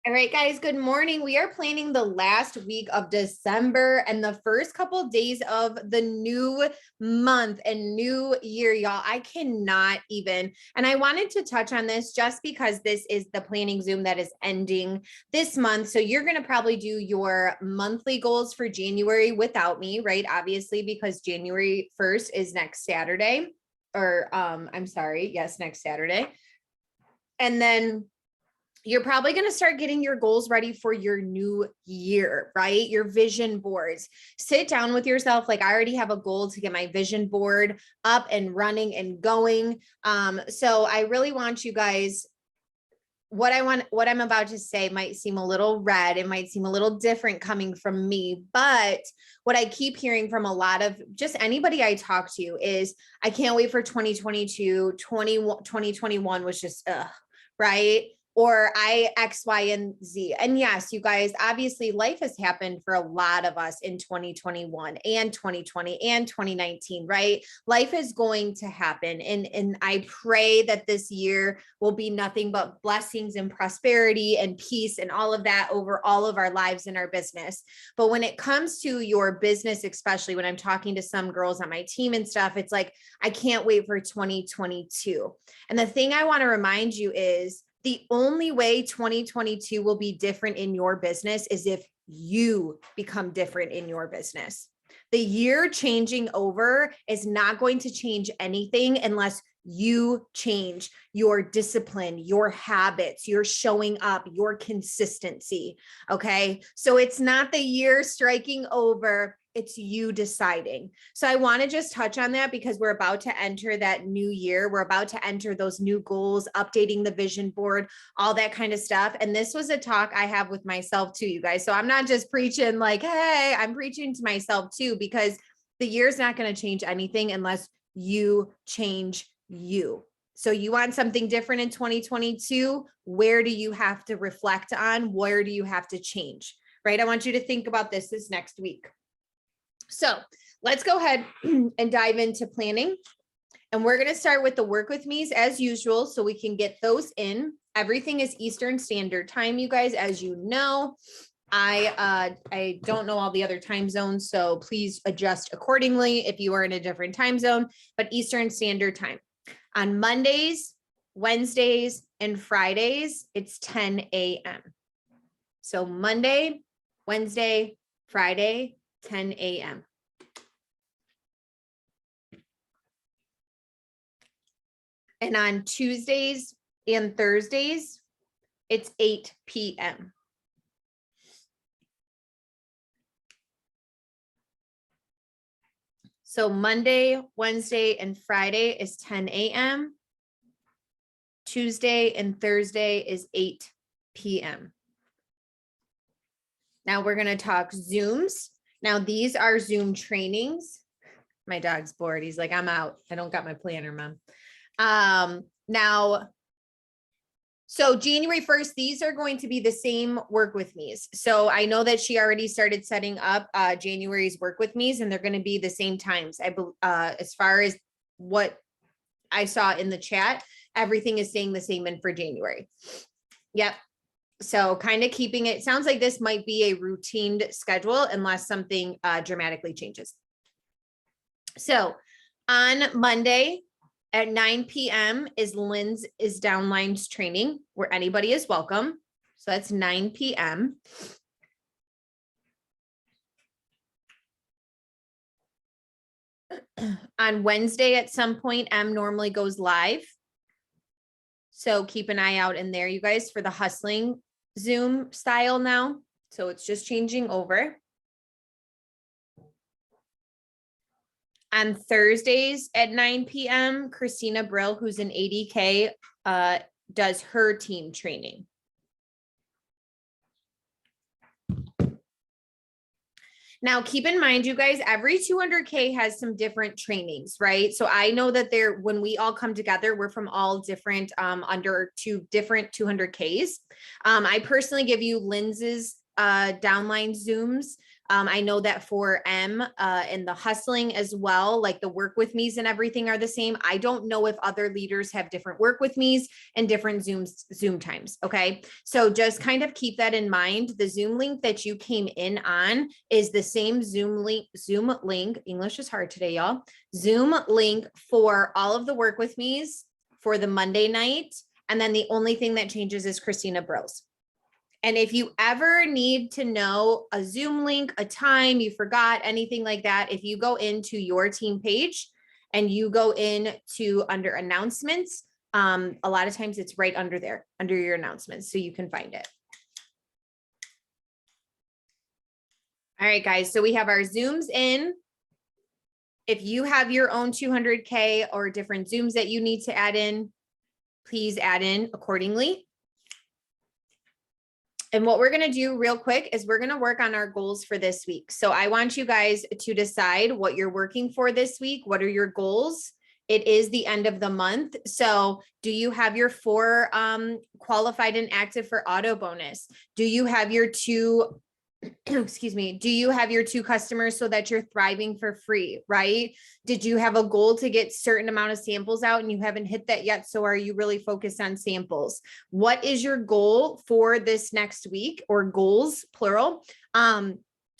All right, guys, good morning. We are planning the last week of December and the first couple of days of the new month and new year, y'all. I cannot even. And I wanted to touch on this just because this is the planning Zoom that is ending this month. So you're going to probably do your monthly goals for January without me, right? Obviously, because January 1st is next Saturday, or I'm sorry, yes, next Saturday. And then you're probably going to start getting your goals ready for your new year, right? Your vision boards. Sit down with yourself. Like, I already have a goal to get my vision board up and running and going. So I really want you guys, what I'm about to say might seem a little red. It might seem a little different coming from me, but what I keep hearing from a lot of just anybody I talk to is, I can't wait for 2022, 2021 was just, right? Or I X, Y, and Z. And yes, you guys, obviously life has happened for a lot of us in 2021 and 2020 and 2019, right? Life is going to happen. And I pray that this year will be nothing but blessings and prosperity and peace and all of that over all of our lives and our business. But when it comes to your business, especially when I'm talking to some girls on my team and stuff, it's like, I can't wait for 2022. And the thing I want to remind you is, the only way 2022 will be different in your business is if you become different in your business. The year changing over is not going to change anything unless you change your discipline, your habits, your showing up, your consistency. Okay. So it's not the year striking over. It's you deciding. So I want to just touch on that because we're about to enter that new year. We're about to enter those new goals, updating the vision board, all that kind of stuff. And this was a talk I have with myself too, you guys. So I'm not just preaching like, hey, I'm preaching to myself too, because the year's not going to change anything unless you change you. So you want something different in 2022? Where do you have to reflect on? Where do you have to change? Right? I want you to think about this next week. So let's go ahead and dive into planning. And we're going to start with the work with me's as usual, so we can get those in. Everything is Eastern Standard Time, you guys, as you know. I don't know all the other time zones, so please adjust accordingly if you are in a different time zone, but Eastern Standard Time. On Mondays, Wednesdays, and Fridays, it's 10 a.m. So Monday, Wednesday, Friday, 10 a.m. And on Tuesdays and Thursdays, it's 8 p.m. So Monday, Wednesday, and Friday is 10 a.m. Tuesday and Thursday is 8 p.m. Now we're going to talk Zooms. Now these are Zoom trainings. My dog's bored. He's like, I'm out. I don't got my planner, Mom. Now, so January 1st, these are going to be the same work with me's. So I know that she already started setting up January's work with me's, and they're going to be the same times. As far as what I saw in the chat, everything is staying the same in for January. Yep. So kind of keeping it, sounds like this might be a routine schedule unless something dramatically changes. So on Monday at 9 p.m. is Lynn's is Downlines training, where anybody is welcome. So that's 9 p.m. On Wednesday at some point, M normally goes live. So keep an eye out in there, you guys, for the hustling Zoom style now. So it's just changing over. On Thursdays at 9 p.m., Christina Brill, who's an ADK, does her team training. Now, keep in mind, you guys, every 200K has some different trainings, right? So I know that when we all come together, we're from all different, under two different 200Ks. I personally give you Lynn's downline Zooms I know that for M and the hustling as well, like the work with me's and everything are the same. I don't know if other leaders have different work with me's and different Zoom times. Okay. So just kind of keep that in mind. The Zoom link that you came in on is the same Zoom link. English is hard today, y'all. Zoom link for all of the work with me's for the Monday night. And then the only thing that changes is Christina Bros. And if you ever need to know a Zoom link, a time you forgot, anything like that, if you go into your team page and you go into under announcements, a lot of times it's right under there, under your announcements, so you can find it. All right, guys, so we have our Zooms in. If you have your own 200K or different Zooms that you need to add in, please add in accordingly. And what we're going to do real quick is we're going to work on our goals for this week. So I want you guys to decide what you're working for this week. What are your goals? It is the end of the month. So do you have your 4 qualified and active for auto bonus? Do you have your 2 excuse me, do you have your 2 customers so that you're thriving for free, right? Did you have a goal to get certain amount of samples out and you haven't hit that yet? So are you really focused on samples? What is your goal for this next week, or goals, plural?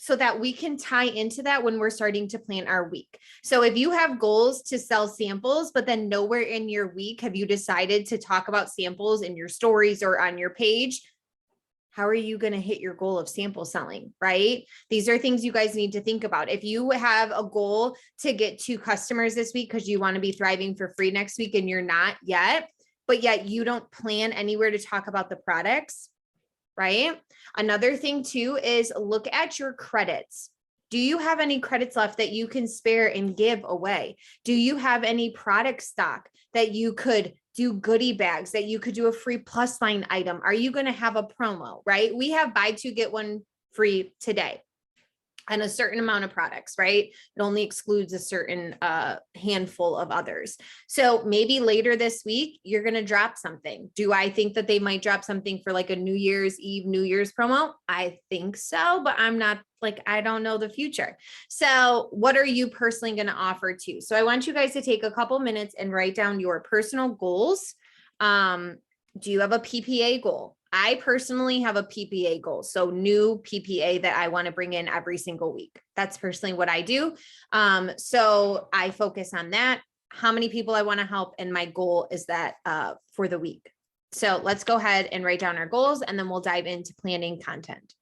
So that we can tie into that when we're starting to plan our week. So if you have goals to sell samples, but then nowhere in your week have you decided to talk about samples in your stories or on your page, how are you going to hit your goal of sample selling, right? These are things you guys need to think about. If you have a goal to get 2 customers this week because you want to be thriving for free next week and you're not yet, but yet you don't plan anywhere to talk about the products, right? Another thing too is look at your credits. Do you have any credits left that you can spare and give away? Do you have any product stock that you could do goodie bags, that you could do a free plus line item? Are you going to have a promo, right? We have buy 2, get 1 free today and a certain amount of products, right? It only excludes a certain handful of others. So maybe later this week, you're going to drop something. Do I think that they might drop something for like a New Year's Eve, New Year's promo? I think so, but I'm not like, I don't know the future. So what are you personally going to offer to? So I want you guys to take a couple minutes and write down your personal goals. Do you have a PPA goal? I personally have a PPA goal. So new PPA that I want to bring in every single week. That's personally what I do. So I focus on that, how many people I want to help. And my goal is that for the week. So let's go ahead and write down our goals, and then we'll dive into planning content.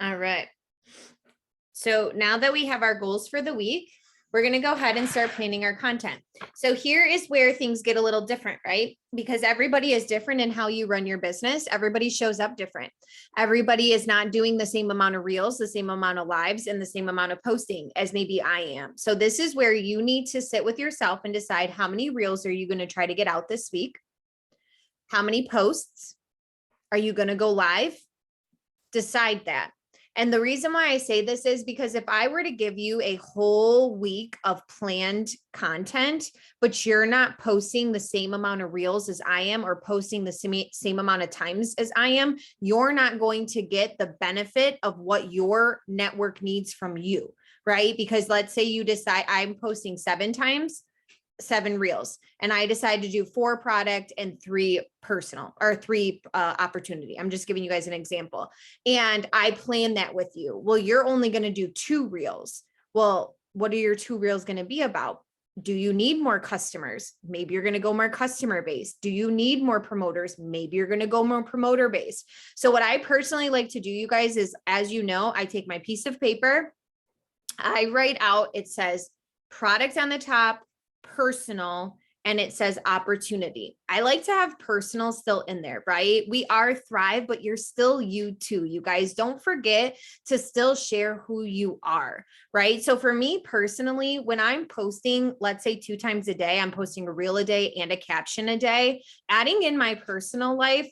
All right. So now that we have our goals for the week, we're going to go ahead and start planning our content. So here is where things get a little different, right? Because everybody is different in how you run your business. Everybody shows up different. Everybody is not doing the same amount of reels, the same amount of lives, and the same amount of posting as maybe I am. So this is where you need to sit with yourself and decide how many reels are you going to try to get out this week? How many posts are you going to go live? Decide that. And the reason why I say this is because if I were to give you a whole week of planned content, but you're not posting the same amount of reels as I am, or posting the same amount of times as I am, you're not going to get the benefit of what your network needs from you, right? Because let's say you decide I'm posting 7 times, 7 reels, and I decide to do 4 product and 3 personal, or 3 opportunity. I'm just giving you guys an example. And I plan that with you. Well, you're only going to do 2 reels. Well, what are your 2 reels going to be about? Do you need more customers? Maybe you're going to go more customer based. Do you need more promoters? Maybe you're going to go more promoter based. So what I personally like to do, you guys, is, as you know, I take my piece of paper, I write out, it says product on the top, personal, and it says opportunity. I like to have personal still in there, right? We are Thrive, but you're still you too. You guys, don't forget to still share who you are, right? So for me personally, when I'm posting, let's say 2 times a day, I'm posting a reel a day and a caption a day, adding in my personal life,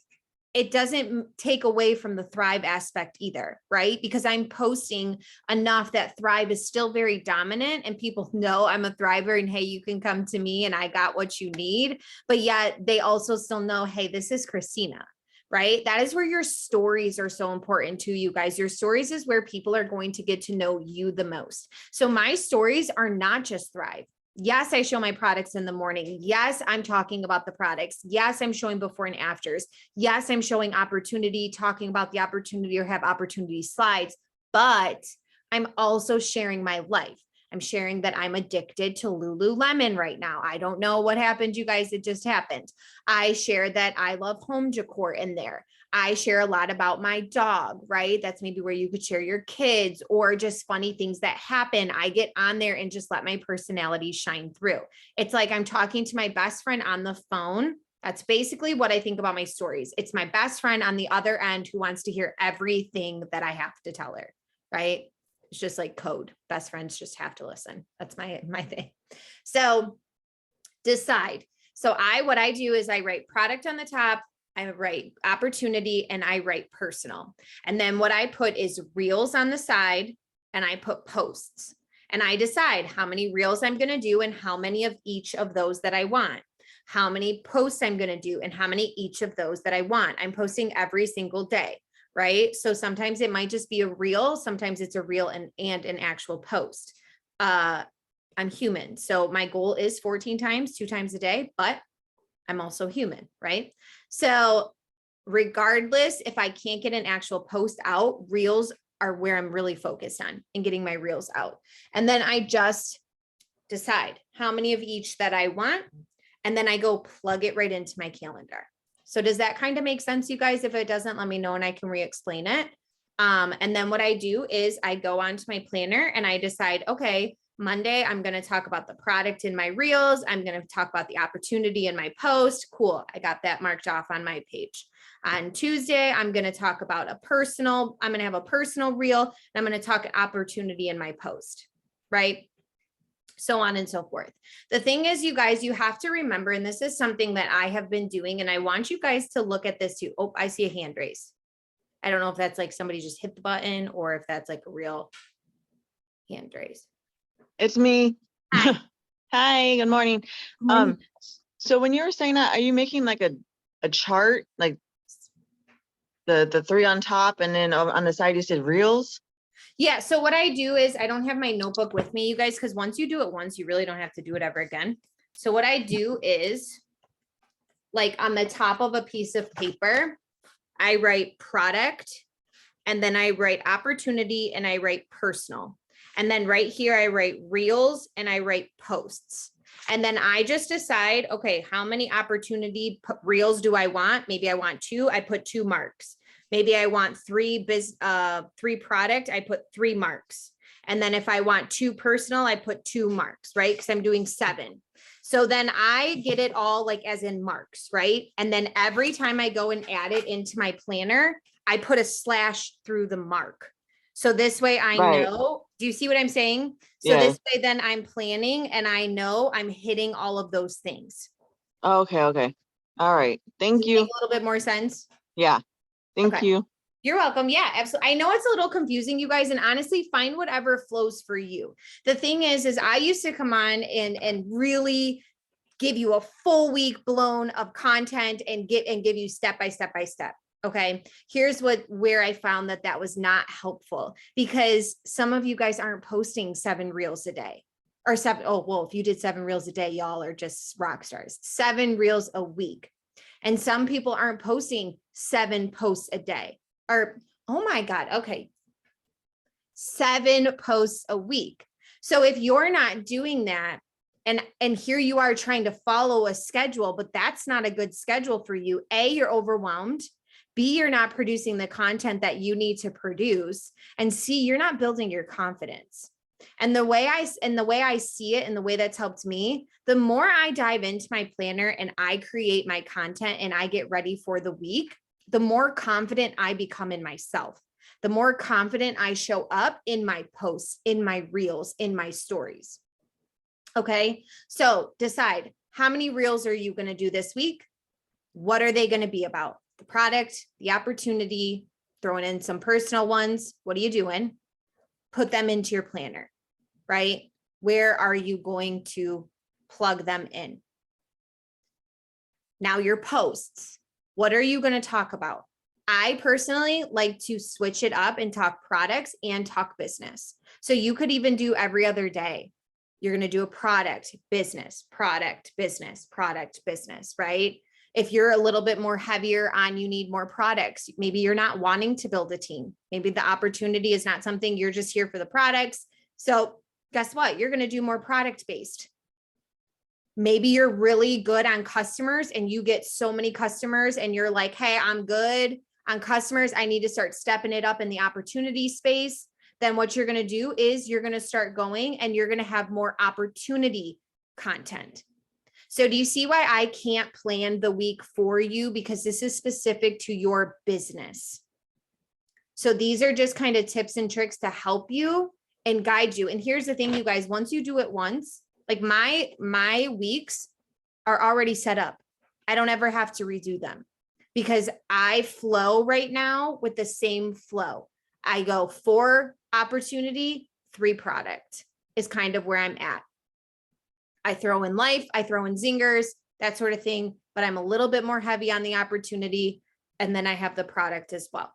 it doesn't take away from the Thrive aspect either, right? Because I'm posting enough that Thrive is still very dominant and people know I'm a Thriver and hey, you can come to me and I got what you need. But yet they also still know, hey, this is Christina, right? That is where your stories are so important to you guys. Your stories is where people are going to get to know you the most. So my stories are not just Thrive. Yes, I show my products in the morning. Yes, I'm talking about the products. Yes, I'm showing before and afters. Yes, I'm showing opportunity, talking about the opportunity, or have opportunity slides, but I'm also sharing my life. I'm sharing that I'm addicted to Lululemon right now. I don't know what happened, you guys. It just happened. I share that I love home decor in there. I share a lot about my dog, right? That's maybe where you could share your kids or just funny things that happen. I get on there and just let my personality shine through. It's like I'm talking to my best friend on the phone. That's basically what I think about my stories. It's my best friend on the other end who wants to hear everything that I have to tell her, right? It's just like code. Best friends just have to listen. That's my thing. So decide. So what I do is I write product on the top, I write opportunity, and I write personal. And then what I put is reels on the side, and I put posts. And I decide how many reels I'm going to do and how many of each of those that I want, how many posts I'm going to do and how many each of those that I want. I'm posting every single day, right? So sometimes it might just be a reel. Sometimes it's a reel and an actual post. I'm human. So my goal is 14 times, 2 times a day, but I'm also human, right? So regardless, if I can't get an actual post out, reels are where I'm really focused on and getting my reels out. And then I just decide how many of each that I want. And then I go plug it right into my calendar. So does that kind of make sense, you guys? If it doesn't, let me know and I can re-explain it. And then what I do is I go onto my planner and I decide, okay, Monday, I'm going to talk about the product in my reels. I'm going to talk about the opportunity in my post. Cool. I got that marked off on my page. On Tuesday, I'm going to talk about I'm going to have a personal reel, and I'm going to talk opportunity in my post, right? So on and so forth. The thing is, you guys, you have to remember, and this is something that I have been doing, and I want you guys to look at this too. Oh, I see a hand raise. I don't know if that's like somebody just hit the button or if that's like a real hand raise. It's me. Hi. Hi, good morning. So when you were saying that, are you making like a chart, like the 3 on top and then on the side you said reels? Yeah. So what I do is I don't have my notebook with me, you guys, because once you do it once, you really don't have to do it ever again. So what I do is, like, on the top of a piece of paper, I write product, and then I write opportunity, and I write personal. And then right here, I write reels and I write posts. And then I just decide, okay, how many opportunity reels do I want? Maybe I want 2, I put 2 marks. Maybe I want 3 product, I put 3 marks. And then if I want 2 personal, I put 2 marks, right? Because I'm doing 7. So then I get it all like as in marks, right? And then every time I go and add it into my planner, I put a slash through the mark. So this way I know, do you see what I'm saying? So this way then I'm planning and I know I'm hitting all of those things. Okay. All right. Thank you. Make a little bit more sense. Yeah. Thank you. You're welcome. Yeah, absolutely. I know it's a little confusing, you guys, and honestly, find whatever flows for you. The thing is I used to come on and really give you a full week blown of content and give you step by step by step. Okay. Here's where I found that was not helpful, because some of you guys aren't posting 7 reels a day or 7. Oh, well, if you did 7 reels a day, y'all are just rock stars. 7 reels a week. And some people aren't posting 7 posts a day, or, oh my God. Okay. 7 posts a week. So if you're not doing that, and here you are trying to follow a schedule, but that's not a good schedule for you. A, you're overwhelmed. B, you're not producing the content that you need to produce. And C, you're not building your confidence. And the way I see it, and the way that's helped me, the more I dive into my planner and I create my content and I get ready for the week, the more confident I become in myself, the more confident I show up in my posts, in my reels, in my stories. Okay. So decide, how many reels are you going to do this week? What are they going to be about? The product, the opportunity, throwing in some personal ones. What are you doing? Put them into your planner, right? Where are you going to plug them in? Now your posts, what are you going to talk about? I personally like to switch it up and talk products and talk business. So you could even do every other day. You're going to do a product, business, product, business, product, business, right? If you're a little bit more heavier on, you need more products. Maybe you're not wanting to build a team. Maybe the opportunity is not something, you're just here for the products. So guess what? You're going to do more product based. Maybe you're really good on customers and you get so many customers and you're like, hey, I'm good on customers. I need to start stepping it up in the opportunity space. Then what you're going to do is you're going to start going and you're going to have more opportunity content. So do you see why I can't plan the week for you? Because this is specific to your business. So these are just kind of tips and tricks to help you and guide you. And here's the thing, you guys, once you do it once, like my weeks are already set up. I don't ever have to redo them because I flow right now with the same flow. I go 4 opportunity, 3 product is kind of where I'm at. I throw in life, I throw in zingers, that sort of thing, but I'm a little bit more heavy on the opportunity. And then I have the product as well.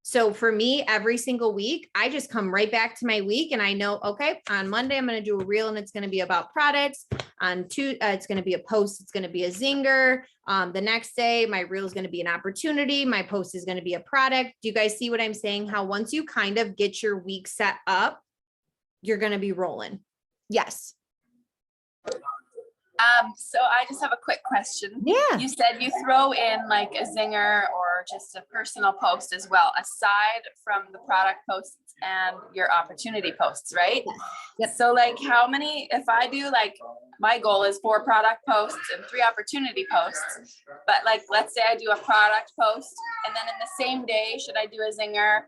So for me, every single week, I just come right back to my week and I know, okay, on Monday, I'm going to do a reel and it's going to be about products. On Tuesday, it's going to be a post. It's going to be a zinger. The next day, my reel is going to be an opportunity. My post is going to be a product. Do you guys see what I'm saying? How once you kind of get your week set up, you're going to be rolling. Yes. So I just have a quick question. Yeah. You said you throw in like a zinger or just a personal post as well, aside from the product posts and your opportunity posts, right? Yep. So like how many, if I do like, my goal is 4 product posts and 3 opportunity posts, but like, let's say I do a product post and then in the same day, should I do a zinger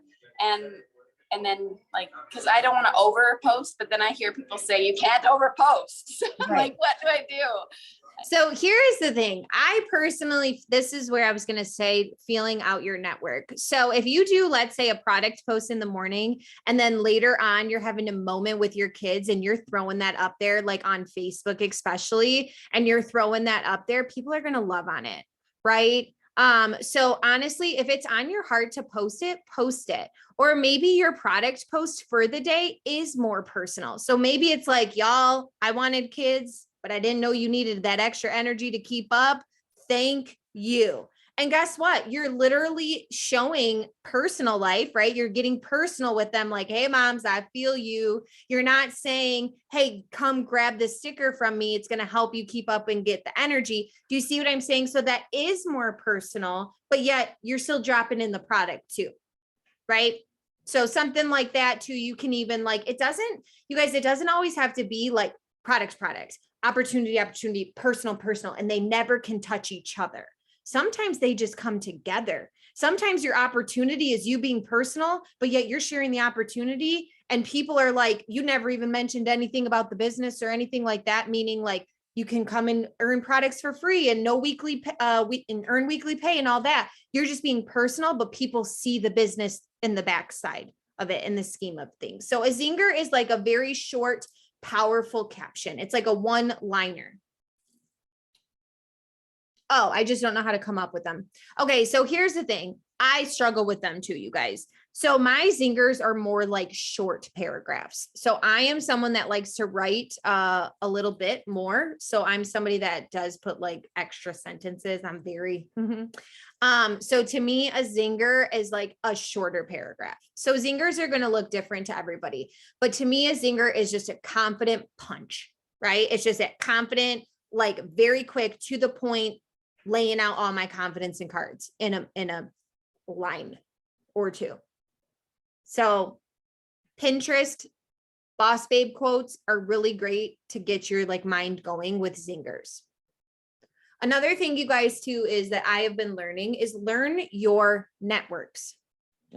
and then like, cause I don't want to over post, but then I hear people say you can't over post. So I'm like, what do I do? So here's the thing. I personally, this is where I was going to say, feeling out your network. So if you do, let's say a product post in the morning, and then later on, you're having a moment with your kids and you're throwing that up there, like on Facebook, especially, and you're throwing that up there, people are going to love on it. Right. So honestly, if it's on your heart to post it, or maybe your product post for the day is more personal. So maybe it's like, y'all, I wanted kids, but I didn't know you needed that extra energy to keep up. Thank you. And guess what? You're literally showing personal life, right? You're getting personal with them. Like, hey, moms, I feel you. You're not saying, hey, come grab this sticker from me. It's going to help you keep up and get the energy. Do you see what I'm saying? So that is more personal, but yet you're still dropping in the product too, right? So something like that too, you can even like, it doesn't always have to be like products, opportunity, personal, and they never can touch each other. Sometimes they just come together. Sometimes your opportunity is you being personal, but yet you're sharing the opportunity and people are like, you never even mentioned anything about the business or anything like that. Meaning like You can come and earn products for free and no weekly, and earn weekly pay and all that. You're just being personal, but people see the business in the backside of it in the scheme of things. So a zinger is like a very short, powerful caption. It's like a one-liner. Oh, I just don't know how to come up with them. Okay, so here's the thing. I struggle with them too, you guys. So my zingers are more like short paragraphs. So I am someone that likes to write a little bit more. So I'm somebody that does put like extra sentences. I'm very, so to me, a zinger is like a shorter paragraph. So zingers are going to look different to everybody. But to me, a zinger is just a confident punch, right? It's just a confident, like very quick to the point, laying out all my confidence in cards in a line or two. So Pinterest Boss Babe quotes are really great to get your like mind going with zingers. Another thing, you guys, too, is that I have been learning is learn your networks.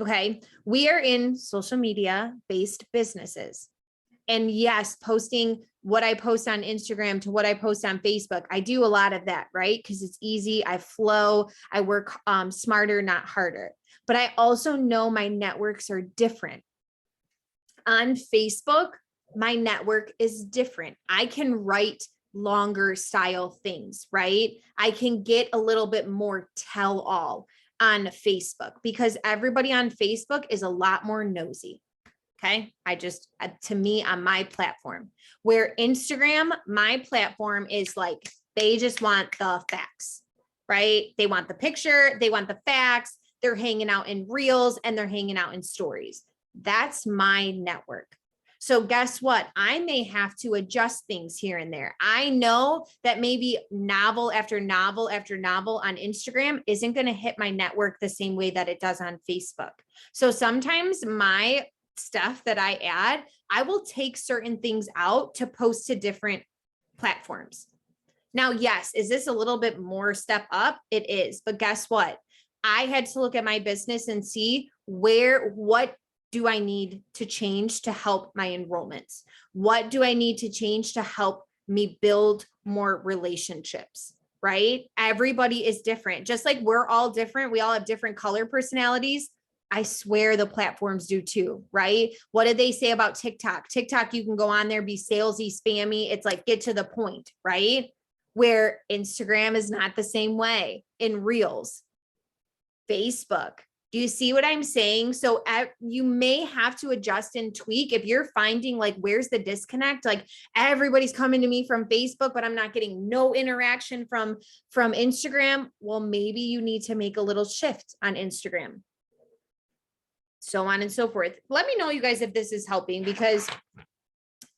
Okay. We are in social media based businesses. And yes, posting what I post on Instagram to what I post on Facebook. I do a lot of that, right? Because it's easy. I flow. I work smarter, not harder. But I also know my networks are different. On Facebook, my network is different. I can write longer style things, right? I can get a little bit more tell all on Facebook because everybody on Facebook is a lot more nosy. Okay. To me, on my platform, where Instagram, my platform is like, they just want the facts, right? They want the picture, they want the facts. They're hanging out in reels and they're hanging out in stories. That's my network. So guess what? I may have to adjust things here and there. I know that maybe novel after novel after novel on Instagram isn't going to hit my network the same way that it does on Facebook. So sometimes my stuff that I add, I will take certain things out to post to different platforms. Now, yes, is this a little bit more step up? It is, but guess what? I had to look at my business and see what do I need to change to help my enrollments? What do I need to change to help me build more relationships? Right? Everybody is different. Just like we're all different. We all have different color personalities. I swear the platforms do too, right? What did they say about TikTok? TikTok, you can go on there, be salesy, spammy. It's like, get to the point, right? Where Instagram is not the same way in Reels. Facebook. Do you see what I'm saying? So you may have to adjust and tweak if you're finding like, where's the disconnect? Like everybody's coming to me from Facebook, but I'm not getting no interaction from Instagram. Well, maybe you need to make a little shift on Instagram. So on and so forth. Let me know, you guys, if this is helping, because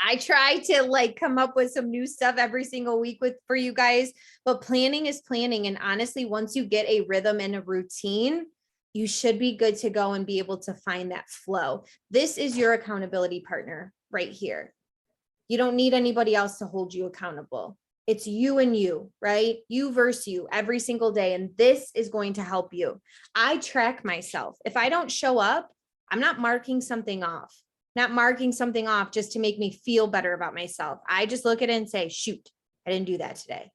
I try to like come up with some new stuff every single week for you guys, but planning is planning. And honestly, once you get a rhythm and a routine, you should be good to go and be able to find that flow. This is your accountability partner right here. You don't need anybody else to hold you accountable. It's you and you, right? You versus you every single day. And this is going to help you. I track myself. If I don't show up, I'm not marking something off. Not marking something off just to make me feel better about myself. I just look at it and say, shoot, I didn't do that today.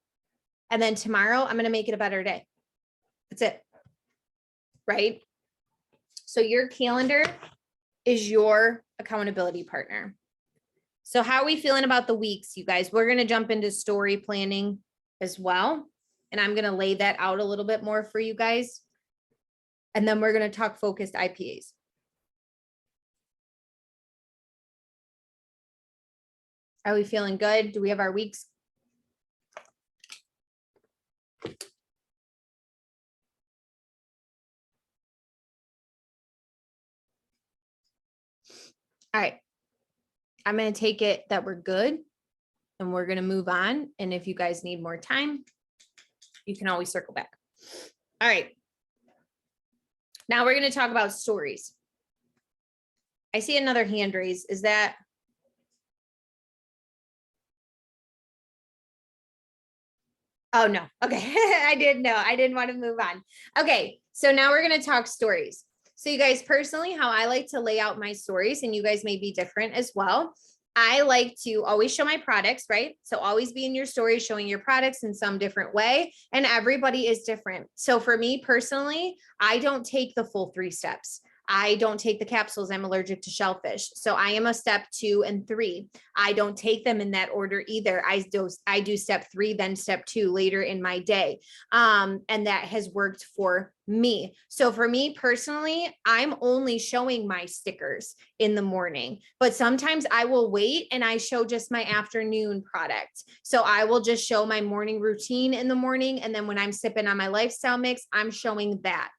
And then tomorrow, I'm going to make it a better day. That's it. Right? So your calendar is your accountability partner. So how are we feeling about the weeks, you guys? We're going to jump into story planning as well. And I'm going to lay that out a little bit more for you guys. And then we're going to talk focused IPAs. Are we feeling good? Do we have our weeks? All right. I'm going to take it that we're good and we're going to move on. And if you guys need more time, you can always circle back. All right. Now we're going to talk about stories. I see another hand raise. Is that? Oh, no. Okay. I didn't know. I didn't want to move on. Okay. So now we're going to talk stories. So you guys, personally, how I like to lay out my stories, and you guys may be different as well, I like to always show my products, right? So always be in your story showing your products in some different way. And everybody is different. So for me personally, I don't take the full 3 steps. I don't take the capsules. I'm allergic to shellfish. So I am a step 2 and 3. I don't take them in that order either. I do step 3, then step 2 later in my day. And that has worked for me. So for me personally, I'm only showing my stickers in the morning, but sometimes I will wait and I show just my afternoon product. So I will just show my morning routine in the morning. And then when I'm sipping on my lifestyle mix, I'm showing that.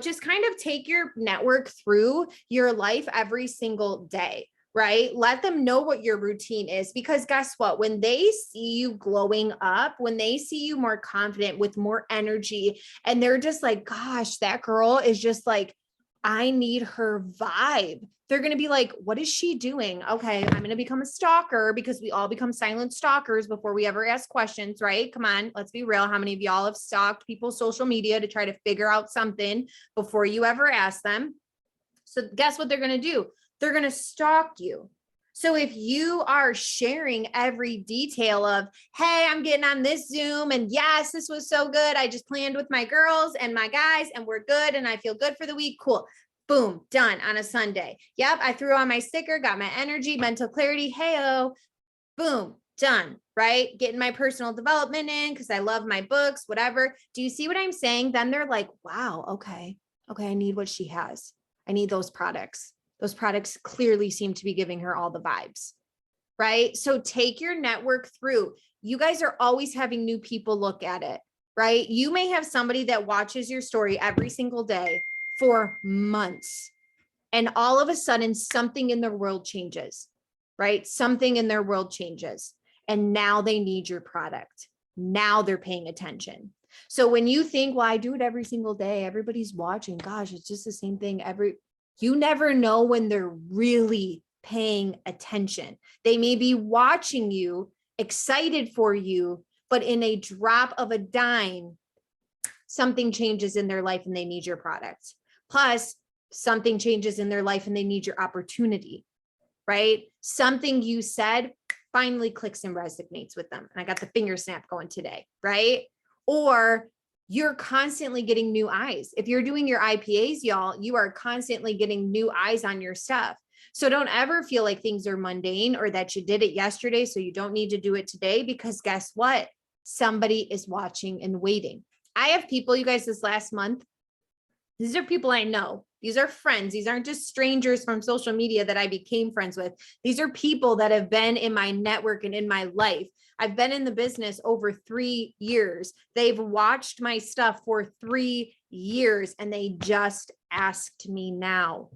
Just kind of take your network through your life every single day, right? Let them know what your routine is, because guess what? When they see you glowing up, when they see you more confident with more energy, and they're just like, gosh, that girl is just like, I need her vibe. They're going to be like, what is she doing? Okay, I'm going to become a stalker, because we all become silent stalkers before we ever ask questions, right? Come on, let's be real. How many of y'all have stalked people's social media to try to figure out something before you ever ask them? So guess what they're going to do? They're going to stalk you. So if you are sharing every detail of, hey, I'm getting on this Zoom, and yes, this was so good. I just planned with my girls and my guys and we're good and I feel good for the week. Cool. Boom, done on a Sunday. Yep, I threw on my sticker, got my energy, mental clarity. Hey-oh, boom, done, right? Getting my personal development in because I love my books, whatever. Do you see what I'm saying? Then they're like, wow, okay, I need what she has. I need those products. Those products clearly seem to be giving her all the vibes, right? So take your network through. You guys are always having new people look at it, right? You may have somebody that watches your story every single day for months, and all of a sudden something in their world changes, right? Something in their world changes, and now they need your product. Now they're paying attention. So when you think, well, I do it every single day, everybody's watching, gosh, it's just the same thing you never know when they're really paying attention. They may be watching you, excited for you, but in a drop of a dime, something changes in their life and they need your product. Plus, something changes in their life and they need your opportunity, right? Something you said finally clicks and resonates with them. And I got the finger snap going today, right? Or you're constantly getting new eyes. If you're doing your IPAs, y'all, you are constantly getting new eyes on your stuff. So don't ever feel like things are mundane or that you did it yesterday, so you don't need to do it today, because guess what? Somebody is watching and waiting. I have people, you guys, this last month, these are people I know. These are friends. These aren't just strangers from social media that I became friends with. These are people that have been in my network and in my life. I've been in the business over 3 years. They've watched my stuff for 3 years and they just asked me now,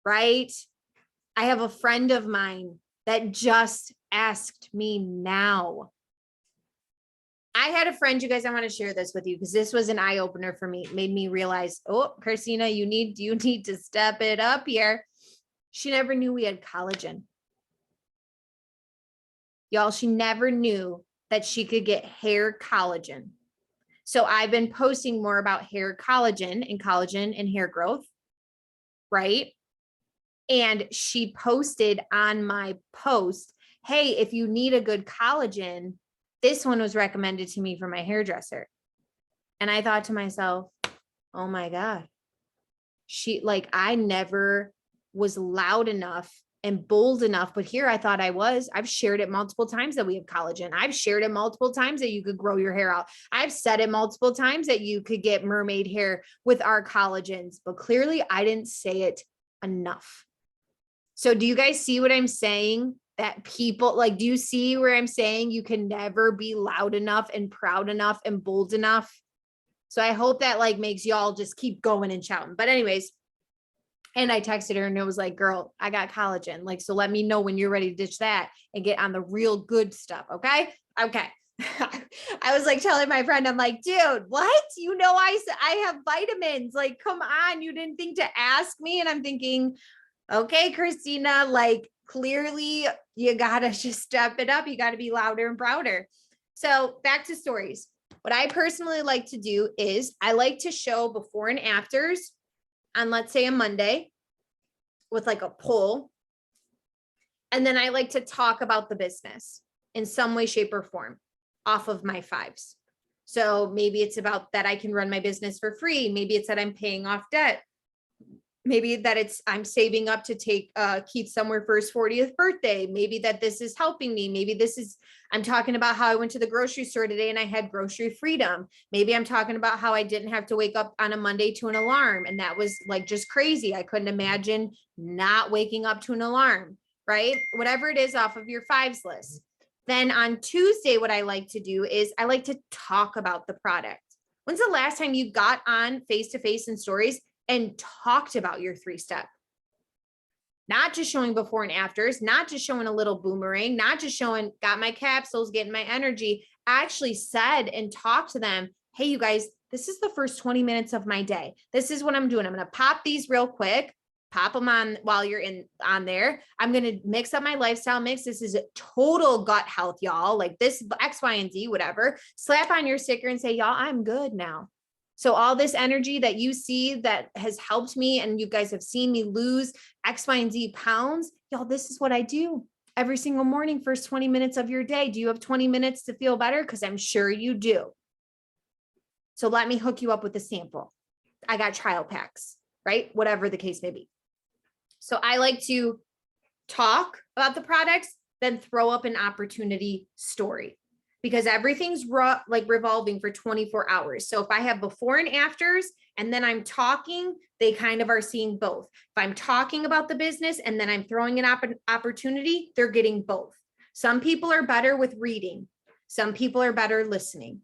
right? I have a friend of mine that just asked me now. I had a friend, you guys, I want to share this with you because this was an eye opener for me. It made me realize, oh, Christina, you need to step it up here. She never knew we had collagen. Y'all, she never knew that she could get hair collagen. So I've been posting more about hair collagen and hair growth, right? And she posted on my post, hey, if you need a good collagen, this one was recommended to me from my hairdresser. And I thought to myself, oh my God, I never was loud enough and bold enough, but here I thought I was. I've shared it multiple times that we have collagen. I've shared it multiple times that you could grow your hair out. I've said it multiple times that you could get mermaid hair with our collagens, but clearly I didn't say it enough. So do you guys see what I'm saying? That people, do you see where I'm saying you can never be loud enough and proud enough and bold enough? So I hope that makes y'all just keep going and shouting. But anyways, and I texted her and it was like, girl, I got collagen. So let me know when you're ready to ditch that and get on the real good stuff. Okay. Okay. I was telling my friend, I'm like, dude, what? I have vitamins. Come on. You didn't think to ask me. And I'm thinking, okay, Christina, clearly you got to just step it up. You got to be louder and prouder. So back to stories. What I personally like to do is I like to show before and afters on, let's say, a Monday with a poll. And then I like to talk about the business in some way, shape, or form off of my fives. So maybe it's about that I can run my business for free. Maybe it's that I'm paying off debt. Maybe that it's I'm saving up to take Keith somewhere for his 40th birthday. Maybe that this is helping me. Maybe this is I'm talking about how I went to the grocery store today and I had grocery freedom. Maybe I'm talking about how I didn't have to wake up on a Monday to an alarm. And that was like just crazy. I couldn't imagine not waking up to an alarm, right? Whatever it is off of your fives list. Then on Tuesday, what I like to do is I like to talk about the product. When's the last time you got on face-to-face in stories and talked about your 3-step? Not just showing before and afters, not just showing a little boomerang, not just showing got my capsules, getting my energy. I actually said and talked to them, hey, you guys, this is the first 20 minutes of my day. This is what I'm doing. I'm going to pop these real quick, pop them on while you're on there. I'm going to mix up my lifestyle mix. This is total gut health, y'all. Like this X, Y, and Z, whatever. Slap on your sticker and say, y'all, I'm good now. So all this energy that you see that has helped me and you guys have seen me lose X, Y, and Z pounds, y'all, this is what I do every single morning, first 20 minutes of your day. Do you have 20 minutes to feel better? Because I'm sure you do. So let me hook you up with a sample. I got trial packs, right? Whatever the case may be. So I like to talk about the products, then throw up an opportunity story. Because everything's revolving for 24 hours. So if I have before and afters, and then I'm talking, they kind of are seeing both. If I'm talking about the business and then I'm throwing an opportunity, they're getting both. Some people are better with reading. Some people are better listening.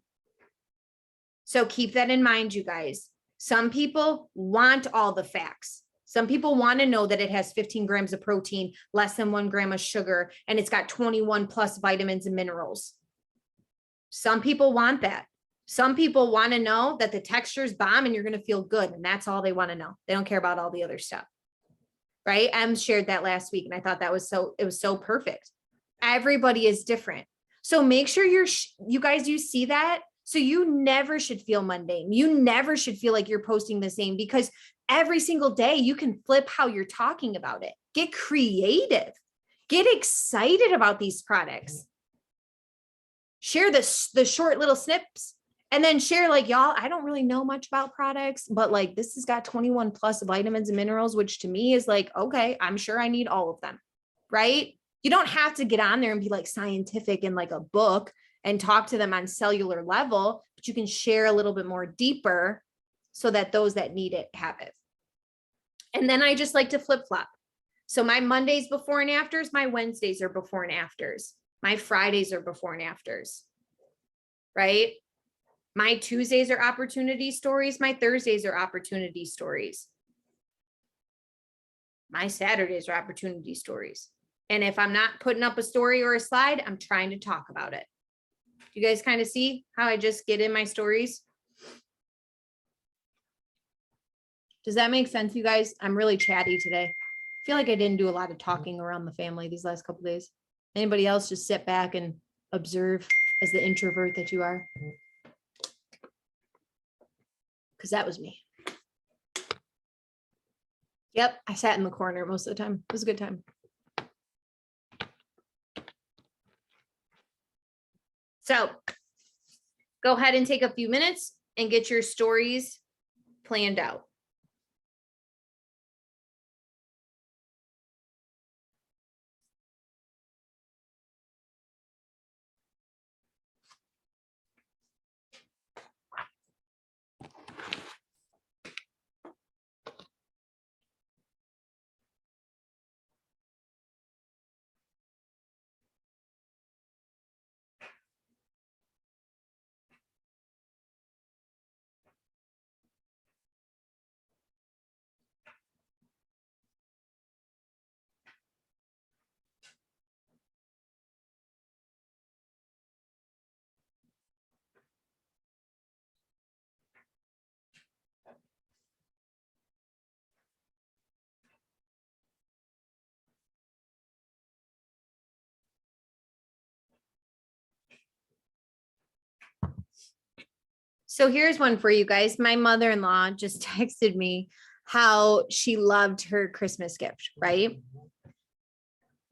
So keep that in mind, you guys. Some people want all the facts. Some people want to know that it has 15 grams of protein, less than 1 gram of sugar, and it's got 21 plus vitamins and minerals. Some people want that. Some people want to know that the texture's bomb and you're going to feel good. And that's all they want to know. They don't care about all the other stuff. Right? Em shared that last week. And I thought that was it was so perfect. Everybody is different. So make sure you guys, you see that. So you never should feel mundane. You never should feel like you're posting the same, because every single day you can flip how you're talking about it. Get creative. Get excited about these products. Share the short little snips, and then share like, y'all, I don't really know much about products, but like this has got 21 plus vitamins and minerals, which to me is like, okay, I'm sure I need all of them, right? You don't have to get on there and be like scientific in like a book and talk to them on cellular level, but you can share a little bit more deeper so that those that need it have it. And then I just like to flip flop. So my Mondays before and afters, my Wednesdays are before and afters. My Fridays are before and afters, right? My Tuesdays are opportunity stories. My Thursdays are opportunity stories. My Saturdays are opportunity stories. And if I'm not putting up a story or a slide, I'm trying to talk about it. You guys kind of see how I just get in my stories? Does that make sense, you guys? I'm really chatty today. I feel like I didn't do a lot of talking around the family these last couple of days. Anybody else just sit back and observe as the introvert that you are? Because that was me. Yep, I sat in the corner most of the time. It was a good time. So go ahead and take a few minutes and get your stories planned out. So here's one for you guys. My mother-in-law just texted me how she loved her Christmas gift, right?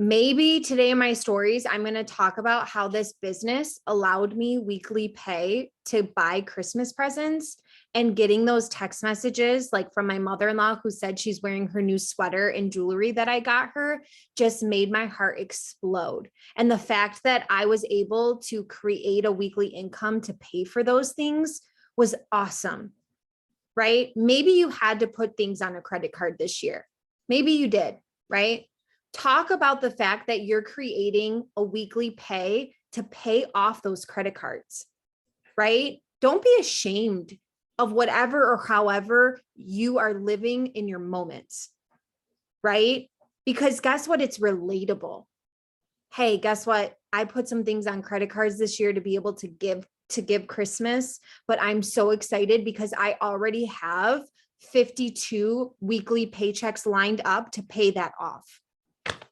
maybe today in my stories, I'm going to talk about how this business allowed me weekly pay to buy Christmas presents, and getting those text messages like from my mother-in-law who said she's wearing her new sweater and jewelry that I got her just made my heart explode. And the fact that I was able to create a weekly income to pay for those things was awesome, right? Maybe you had to put things on a credit card this year. Maybe you did, right? Talk about the fact that you're creating a weekly pay to pay off those credit cards, right? Don't be ashamed of whatever or however you are living in your moments, right? Because guess what? It's relatable. Hey, guess what? I put some things on credit cards this year to be able to give Christmas, but I'm so excited because I already have 52 weekly paychecks lined up to pay that off.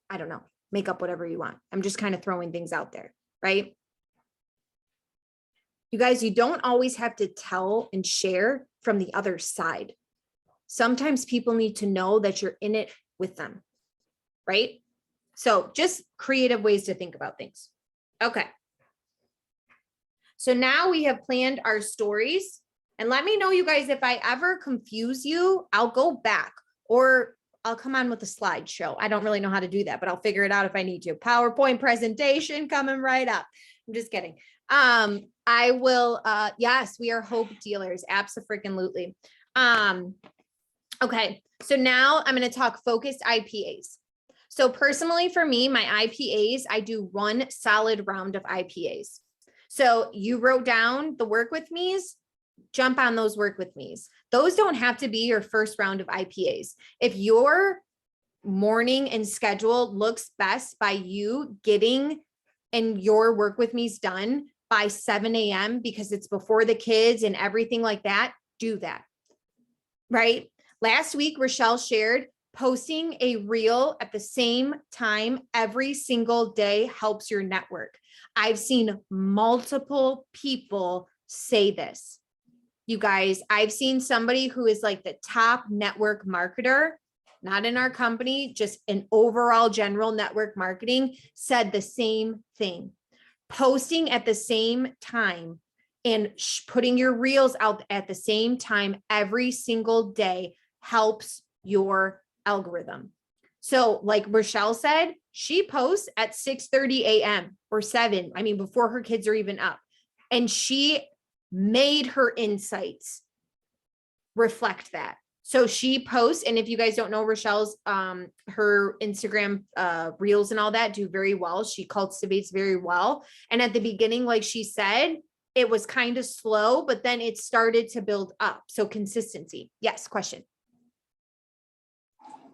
I don't know, make up whatever you want. I'm just kind of throwing things out there, right? You guys, you don't always have to tell and share from the other side. Sometimes people need to know that you're in it with them, right? So just creative ways to think about things. Okay. So now we have planned our stories, and let me know, you guys, if I ever confuse you, I'll go back or I'll come on with a slideshow. I don't really know how to do that, but I'll figure it out if I need to. PowerPoint presentation coming right up. I'm just kidding. I will, yes, we are hope dealers. Abso-freaking-lutely. Okay. So now I'm going to talk focused IPAs. So personally for me, my IPAs, I do one solid round of IPAs. So you wrote down the work with me's, jump on those work with me's. Those don't have to be your first round of IPAs. If your morning and schedule looks best by you getting and your work with me's done by 7 a.m. because it's before the kids and everything like that, do that, right? Last week, Rochelle shared posting a reel at the same time every single day helps your network. I've seen multiple people say this. You guys, I've seen somebody who is like the top network marketer, not in our company, just an overall general network marketing, said the same thing. Posting at the same time and putting your reels out at the same time every single day helps your algorithm. So like Rochelle said, she posts at 6:30 a.m. or 7, I mean, before her kids are even up. And she made her insights reflect that. So she posts, and if you guys don't know, Rochelle's, her Instagram reels and all that do very well. She cultivates very well. And at the beginning, like she said, it was kind of slow, but then it started to build up. So consistency. Yes, question.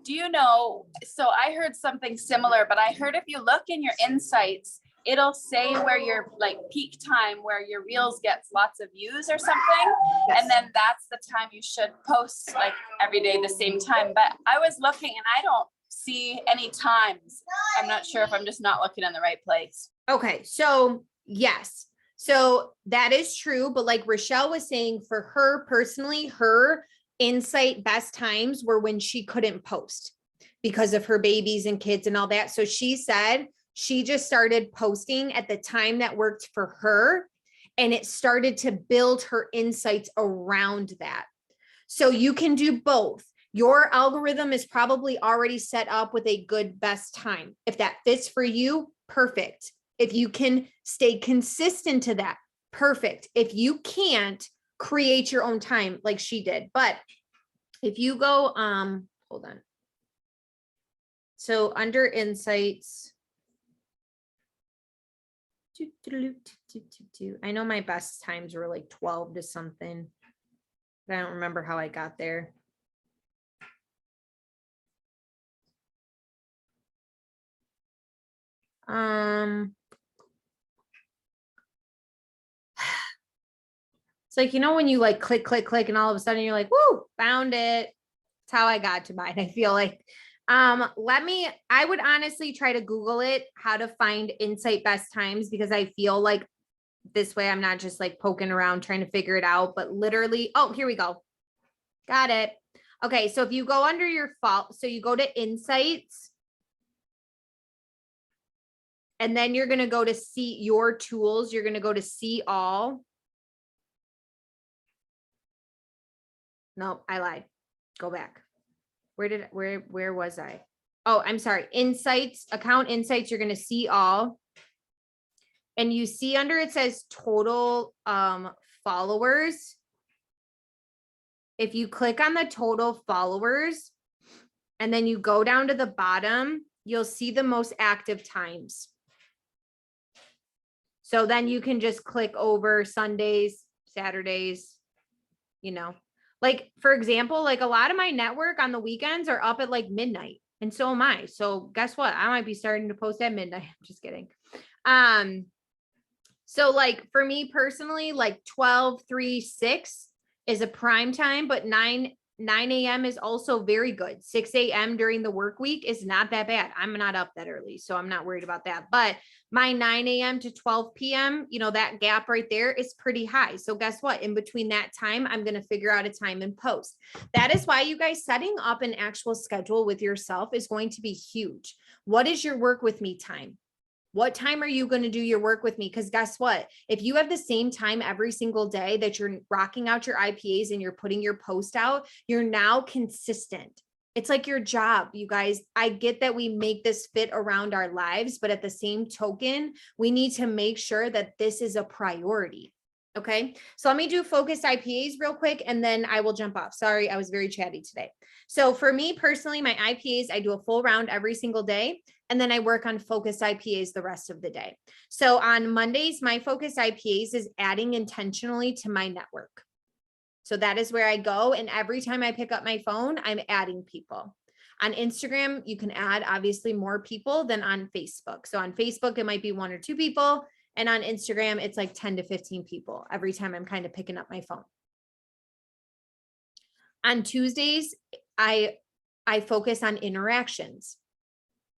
Do you know, so I heard something similar, but I heard if you look in your insights, it'll say where your like peak time, where your reels gets lots of views or something. Yes. And then that's the time you should post like every day the same time. But I was looking and I don't see any times. I'm not sure if I'm just not looking in the right place. Okay. So yes. So that is true. But like Rochelle was saying, for her personally, her insight best times were when she couldn't post because of her babies and kids and all that. So she said she just started posting at the time that worked for her, and it started to build her insights around that. So you can do both. Your algorithm is probably already set up with a good best time. If that fits for you, perfect. If you can stay consistent to that, perfect. If you can't, create your own time like she did. But if you go, hold on. So under insights, I know my best times were like 12 to something, but I don't remember how I got there. It's like, you know, when you like click, and all of a sudden you're like, woo, found it. That's how I got to mine. I feel like, I would honestly try to Google it, how to find insight best times, because I feel like this way I'm not just like poking around trying to figure it out, but literally, oh, here we go. Got it. Okay. So if you go under your fault, so you go to insights And then you're going to go to see your tools. You're going to go to see all. No, I lied. Go back. Where was I? Oh, I'm sorry. Insights, account insights. You're going to see all. And you see under it says total followers. If you click on the total followers and then you go down to the bottom, you'll see the most active times. So then you can just click over Sundays, Saturdays, you know, like for example, like a lot of my network on the weekends are up at like midnight, and so am I. So guess what? I might be starting to post at midnight. I'm just kidding. So like for me personally, like 12, 3, 6 is a prime time, but 9 a.m. is also very good. 6 a.m. during the work week is not that bad. I'm not up that early, so I'm not worried about that. But my 9 a.m. to 12 p.m., you know, that gap right there is pretty high. So guess what? In between that time, I'm going to figure out a time and post. That is why you guys setting up an actual schedule with yourself is going to be huge. What is your work with me time? What time are you going to do your work with me? Because guess what? If you have the same time every single day that you're rocking out your IPAs and you're putting your post out, you're now consistent. It's like your job, you guys. I get that we make this fit around our lives, but at the same token, we need to make sure that this is a priority. Okay, so let me do focused IPAs real quick and then I will jump off. Sorry, I was very chatty today. So for me personally, my IPAs, I do a full round every single day. And then I work on focused IPAs the rest of the day. So on Mondays, my focused IPAs is adding intentionally to my network. So that is where I go. And every time I pick up my phone, I'm adding people. On Instagram, you can add obviously more people than on Facebook. So on Facebook, it might be 1 or 2 people. And on Instagram, it's like 10 to 15 people every time I'm kind of picking up my phone. On Tuesdays, I focus on interactions.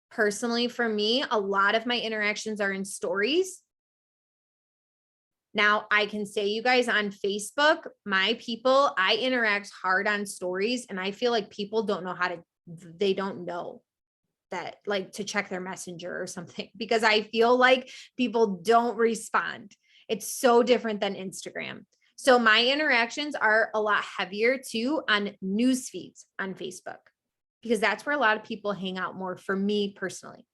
Personally, for me, a lot of my interactions are in stories. Now, I can say you guys on Facebook, my people, I interact hard on stories, and I feel like people don't know how to, they don't know that, like to check their messenger or something, because I feel like people don't respond. It's so different than Instagram. So my interactions are a lot heavier too on news feeds on Facebook, because that's where a lot of people hang out more for me personally.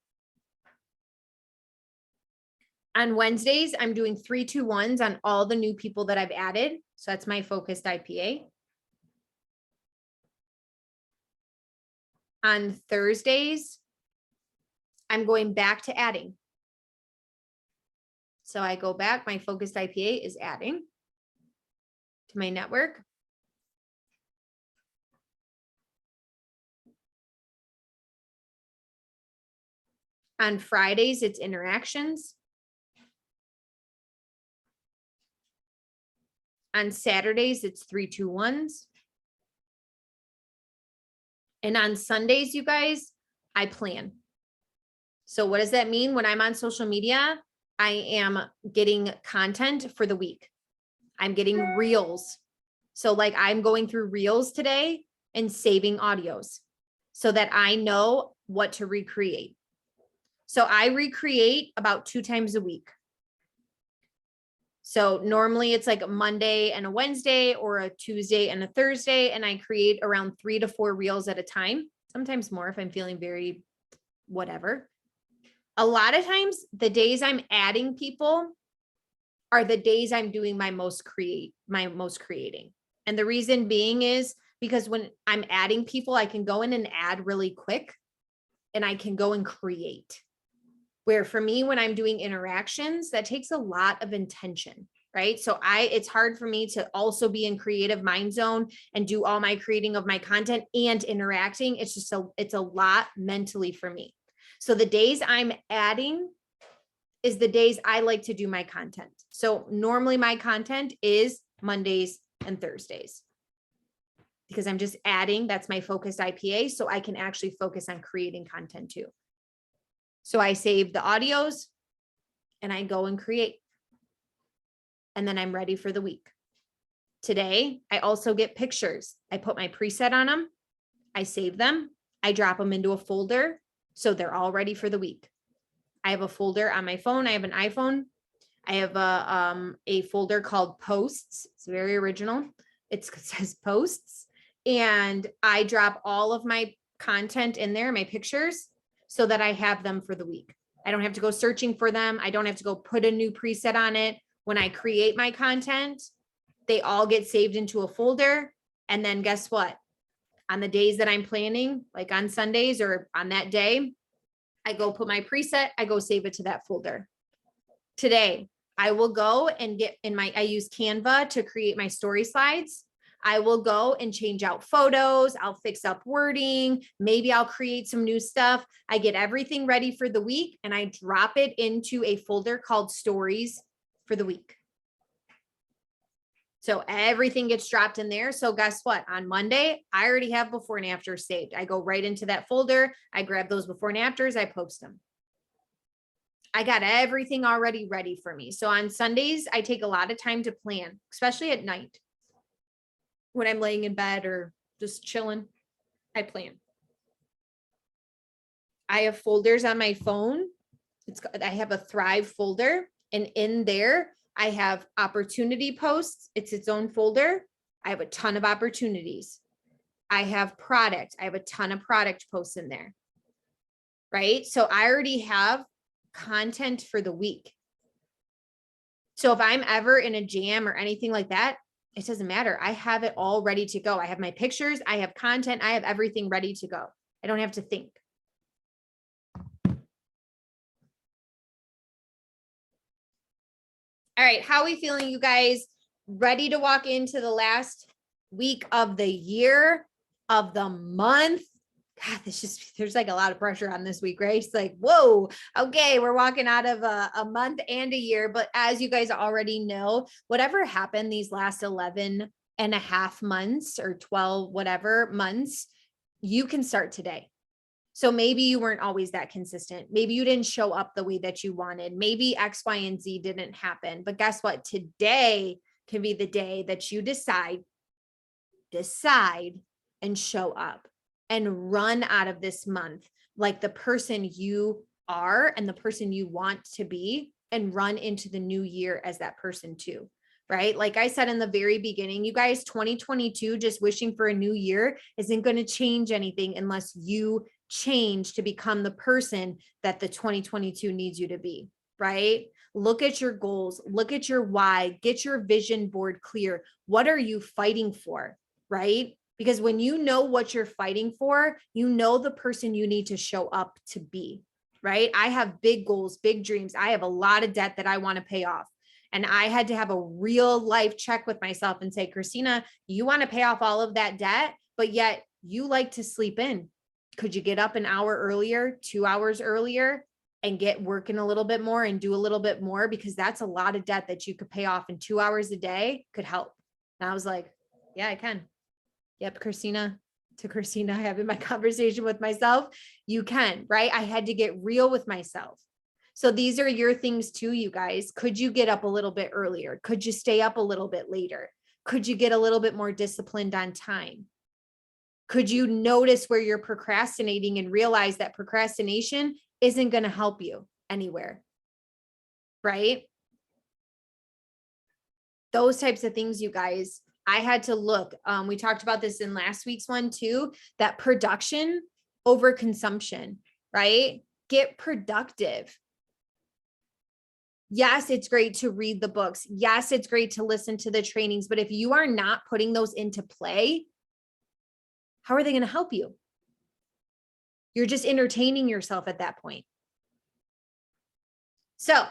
On Wednesdays, I'm doing 3-2-1s on all the new people that I've added. So that's my focused IPA. On Thursdays, I'm going back to adding. So I go back, my focused IPA is adding to my network. On Fridays, it's interactions. On Saturdays, it's 3-2-1s. And on Sundays, you guys, I plan. So what does that mean? When I'm on social media, I am getting content for the week. I'm getting reels. So like I'm going through reels today and saving audios so that I know what to recreate. So I recreate about 2 times a week. So normally it's like a Monday and a Wednesday or a Tuesday and a Thursday, and I create around 3 to 4 reels at a time, sometimes more if I'm feeling very whatever. A lot of times the days I'm adding people are the days I'm doing my most creating. And the reason being is because when I'm adding people, I can go in and add really quick and I can go and create. Where for me, when I'm doing interactions, that takes a lot of intention, right? So it's hard for me to also be in creative mind zone and do all my creating of my content and interacting. It's a lot mentally for me. So the days I'm adding is the days I like to do my content. So normally my content is Mondays and Thursdays because I'm just adding. That's my focused IPA. So I can actually focus on creating content too. So I save the audios and I go and create. And then I'm ready for the week. Today, I also get pictures. I put my preset on them. I save them. I drop them into a folder. So they're all ready for the week. I have a folder on my phone. I have an iPhone. I have a folder called posts. It's very original. It says posts, and I drop all of my content in there, my pictures, so that I have them for the week. I don't have to go searching for them. I don't have to go put a new preset on it. When I create my content, they all get saved into a folder. And then guess what? On the days that I'm planning, like on Sundays or on that day, I go put my preset, I go save it to that folder. Today, I will go and I use Canva to create my story slides. I will go and change out photos. I'll fix up wording. Maybe I'll create some new stuff. I get everything ready for the week and I drop it into a folder called stories for the week. So everything gets dropped in there. So guess what? On Monday, I already have before and after saved. I go right into that folder. I grab those before and afters. I post them. I got everything already ready for me. So on Sundays, I take a lot of time to plan, especially at night. When I'm laying in bed or just chilling, I plan. I have folders on my phone. I have a Thrive folder, and in there, I have opportunity posts. It's its own folder. I have a ton of opportunities. I have product. I have a ton of product posts in there. Right? So I already have content for the week. So if I'm ever in a jam or anything like that, it doesn't matter. I have it all ready to go. I have my pictures, I have content, I have everything ready to go. I don't have to think. All right, how are we feeling, you guys? Ready to walk into the last week of the year, of the month? God, there's like a lot of pressure on this week, right? It's like, whoa, okay, we're walking out of a month and a year. But as you guys already know, whatever happened these last 11 and a half months or 12, whatever months, you can start today. So maybe you weren't always that consistent. Maybe you didn't show up the way that you wanted. Maybe X, Y, and Z didn't happen. But guess what? Today can be the day that you decide and show up and run out of this month like the person you are and the person you want to be, and run into the new year as that person too, right? Like I said in the very beginning, you guys, 2022, just wishing for a new year isn't going to change anything unless you change to become the person that the 2022 needs you to be, right? Look at your goals, look at your why, get your vision board clear. What are you fighting for, right? Because when you know what you're fighting for, you know the person you need to show up to be, right? I have big goals, big dreams. I have a lot of debt that I want to pay off. And I had to have a real life check with myself and say, Christina, you want to pay off all of that debt, but yet you like to sleep in. Could you get up an hour earlier, 2 hours earlier, and get working a little bit more and do a little bit more? Because that's a lot of debt that you could pay off in 2 hours a day could help. And I was like, yeah, I can. Yep, Christina, having my conversation with myself, you can, right? I had to get real with myself. So these are your things too, you guys. Could you get up a little bit earlier? Could you stay up a little bit later? Could you get a little bit more disciplined on time? Could you notice where you're procrastinating and realize that procrastination isn't going to help you anywhere, right? Those types of things, you guys. I had to look. We talked about this in last week's one too, that production over consumption, right? Get productive. Yes, it's great to read the books. Yes, it's great to listen to the trainings, but if you are not putting those into play, how are they going to help you? You're just entertaining yourself at that point. So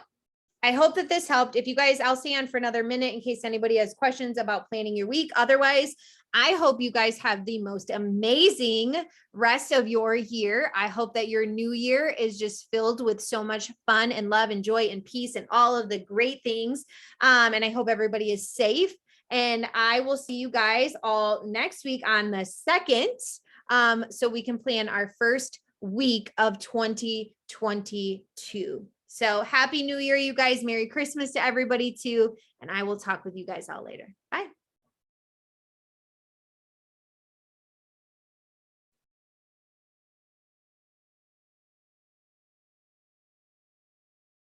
I hope that this helped. If you guys, I'll stay on for another minute in case anybody has questions about planning your week. Otherwise, I hope you guys have the most amazing rest of your year. I hope that your new year is just filled with so much fun and love and joy and peace and all of the great things. And I hope everybody is safe. And I will see you guys all next week on the 2nd, so we can plan our first week of 2022. So happy New Year, you guys. Merry Christmas to everybody too. And I will talk with you guys all later. Bye.